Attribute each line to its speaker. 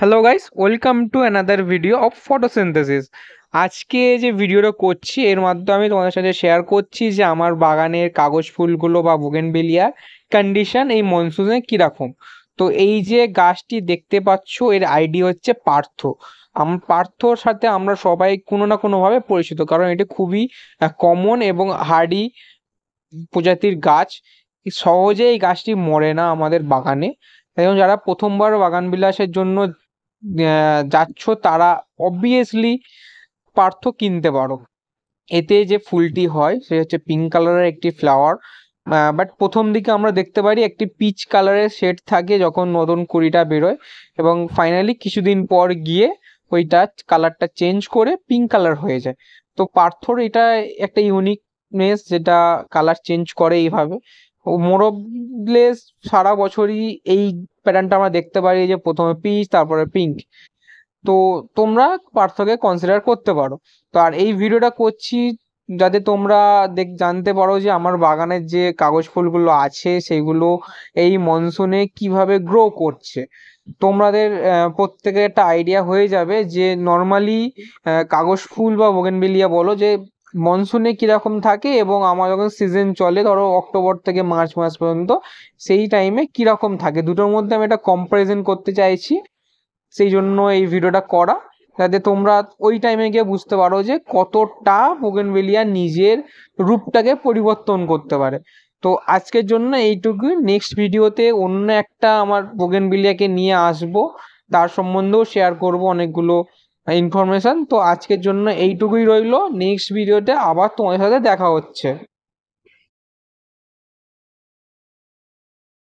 Speaker 1: Hello guys, welcome to another video of photosynthesis. আজকে যে ভিডিওটা করছি এর মাধ্যমে আমি তোমাদের সাথে শেয়ার করছি যে আমার বাগানের কাগজ ফুলগুলো বা বুগেনভেলিয়ার কন্ডিশন এই মনসুনে কীরকম। তো এই যে গাছটি দেখতে পাচ্ছ এর আইডি হচ্ছে পার্থ। পার্থর সাথে আমরা সবাই কোনো না কোনোভাবে পরিচিত, কারণ এটি খুবই কমন এবং হার্ডি প্রজাতির গাছ। সহজে এই গাছটি মরে না আমাদের বাগানে। এবং যারা প্রথমবার বাগান বিলাসের জন্য যাচ্ছ তারা অবভিয়াসলি পার্থ কিনতে পারো। এতে যে ফুলটি হয় সে হচ্ছে পিঙ্ক কালারের একটি ফ্লাওয়ার, বাট প্রথম দিকে আমরা দেখতে পারি একটি পিচ কালারের শেড থাকে যখন নতুন কুড়িটা বেরোয়, এবং ফাইনালি কিছুদিন পর গিয়ে ওইটা কালারটা চেঞ্জ করে পিঙ্ক কালার হয়ে যায়। তো পার্থর এটা একটা ইউনিকনেস, যেটা কালার চেঞ্জ করে এইভাবে। মোরবলেস সারা বছরই এই প্যাটার্নটা আমরা দেখতে পারি যে প্রথমে পিচ তারপরে পিঙ্ক। তো তোমরা পার্থকে কনসিডার করতে পারো। তো আর এই ভিডিওটা করছি যাতে তোমরা জানতে পারো যে আমার বাগানের যে কাগজ ফুলগুলো আছে সেগুলো এই মনসুনে কিভাবে গ্রো করছে। তোমাদের প্রত্যেকের একটা আইডিয়া হয়ে যাবে যে নর্মালি কাগজ ফুল বা বোগেনভিলিয়া বলো যে মনসুনে কীরকম থাকে, এবং আমার যখন সিজন চলে ধরো অক্টোবর থেকে মার্চ মাস পর্যন্ত, সেই টাইমে কীরকম থাকে। দুটোর মধ্যে আমি একটা কম্পারিজন করতে চাইছি, সেই জন্য এই ভিডিওটা করা, যাতে তোমরা ওই টাইমে গিয়ে বুঝতে পারো যে কতটা বোগেনভেলিয়া নিজের রূপটাকে পরিবর্তন করতে পারে। তো আজকের জন্য এইটুকুই। নেক্সট ভিডিওতে অন্য একটা আমার বোগেনভেলিয়াকে নিয়ে আসবো, তার সম্বন্ধেও শেয়ার করব অনেকগুলো ইনফরমেশন। তো আজকের জন্য এইটুকুই রইলো, নেক্সট ভিডিওতে আবার তোমাদের সাথে দেখা হচ্ছে।